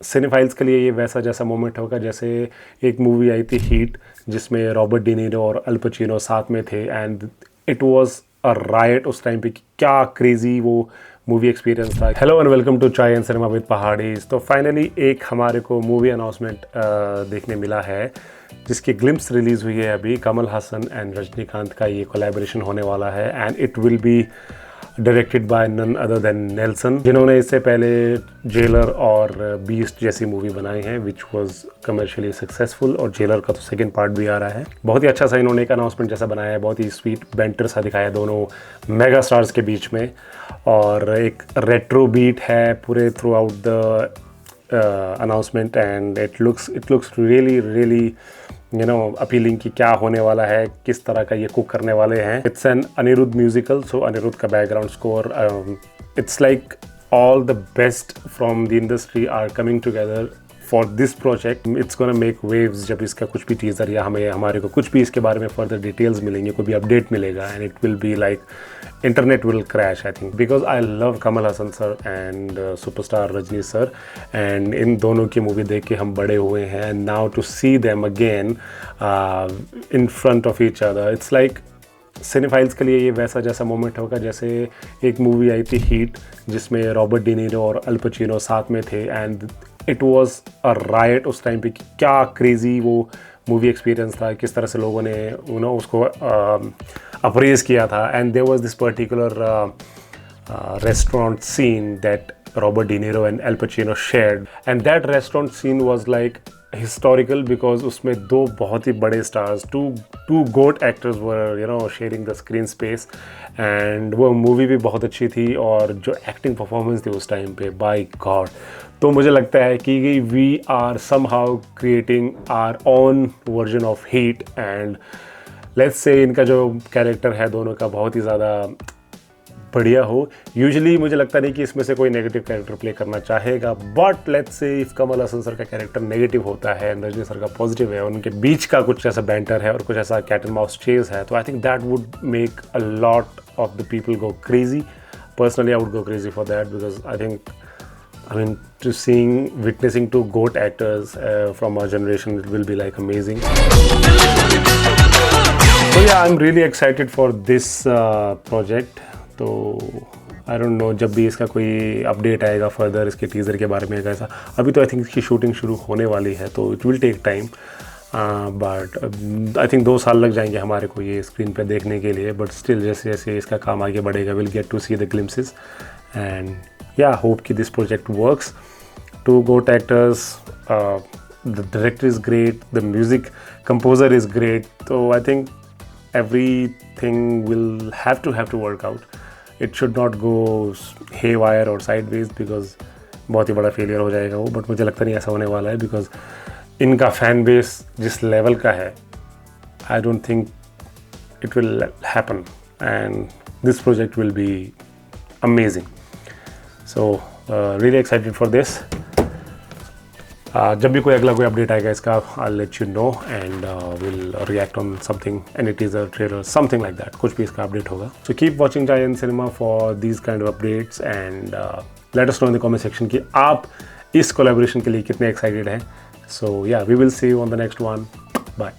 Cinephiles के लिए ये वैसा जैसा मोमेंट होगा जैसे एक मूवी आई थी हीट, जिसमें रॉबर्ट डी नीरो और अल पचिनो साथ में थे and it was a right उस टाइम पे कि क्या क्रेजी वो मूवी एक्सपीरियंस था। हेलो एंड वेलकम टू चाय एंड सिनेमा विद पहाड़ीज। तो फाइनली एक हमारे को मूवी अनाउंसमेंट देखने मिला है जिसकी ग्लिम्स रिलीज़ हुई है अभी। कमल हसन एंड रजनीकांत का ये कोलैबोरेशन होने वाला है and it will be directed by none other than Nelson, जिन्होंने इससे पहले जेलर और बीस्ट जैसी मूवी बनाई है विच वाज कमर्शियली सक्सेसफुल। और जेलर का तो सेकंड पार्ट भी आ रहा है। बहुत ही अच्छा सा इन्होंने एक अनाउंसमेंट जैसा बनाया है, बहुत ही स्वीट बेंटर सा दिखाया दोनों मेगा स्टार्स के बीच में। और एक रेट्रो बीट है पूरे through out the announcement and it looks really appealing कि क्या होने वाला है, किस तरह का ये कुक करने वाले हैं। इट्स एन अनिरुद्ध म्यूजिकल, सो अनिरुद्ध का background score, it's like all the best from the industry are coming together for this project. It's gonna make waves जब इसका कुछ भी टीज़र या हमारे को कुछ भी इसके बारे में फर्दर डिटेल्स मिलेंगे, कोई भी अपडेट मिलेगा and it will be like internet will crash I think, because I love Kamal Haasan sir and superstar Rajini sir and इन दोनों की मूवी देख के हम बड़े हुए हैं and now to see them again in front of each other, it's like cinephiles के लिए ये वैसा जैसा मोमेंट होगा जैसे एक मूवी आई थी हीट, जिसमें रॉबर्ट डी नीरो और अल पचिनो साथ में थे and it was a right उस टाइम पे कि क्या क्रेजी वो मूवी एक्सपीरियंस था, किस तरह से लोगों ने उसको अप्रेज किया था। And there was this particular restaurant scene that Robert De Niro and Al Pacino shared, and that restaurant scene was like historical because उसमें दो बहुत ही बड़े stars, two GOAT actors were sharing the screen space, and वो movie भी बहुत अच्छी थी और जो एक्टिंग परफॉर्मेंस थी उस टाइम पे by God, तो मुझे लगता है कि we are somehow creating our own version of Heat and let's say इनका जो कैरेक्टर है दोनों का बहुत ही ज़्यादा बढ़िया हो। यूजुअली मुझे लगता नहीं कि इसमें से कोई नेगेटिव कैरेक्टर प्ले करना चाहेगा, but let's say if Kamal Haasan sir का कैरेक्टर नेगेटिव होता है, रजनी सर का पॉजिटिव है, उनके बीच का कुछ ऐसा बैंटर है और कुछ ऐसा कैट एंड माउस चेज है, तो I think that would make a lot of the people go crazy. Personally I would go crazy for that because I mean to witnessing two GOAT actors from our generation, it will be like amazing. So yeah, I'm really excited for this project. तो I don't know जब भी इसका कोई update आएगा further इसके teaser के बारे में कैसा, अभी तो आई थिंक इसकी शूटिंग शुरू होने वाली है तो it will take time, but I think 2 साल लग जाएंगे हमारे को ये स्क्रीन पे देखने के लिए, बट स्टिल जैसे जैसे इसका काम आगे बढ़ेगा will get to see the glimpses and yeah hope कि this project works. 2 GOAT actors, the director is great, the music composer is great, so I think everything will have to work out. It should not go haywire or sideways because बहुत ही बड़ा failure हो जाएगा वो, but मुझे लगता नहीं ऐसा होने वाला है बिकॉज इनका फैन बेस जिस लेवल का है I don't think it will happen and this project will be amazing. So really excited for this. जब भी कोई अगला कोई अपडेट आएगा इसका I let you know and will react on something, any teaser trailer something like that, कुछ भी इसका अपडेट होगा। सो कीप वॉचिंग चाय and cinema for these kind of updates and let us know in the comment section कि आप इस collaboration के लिए कितने एक्साइटेड हैं। So yeah we will see you on the next one, bye.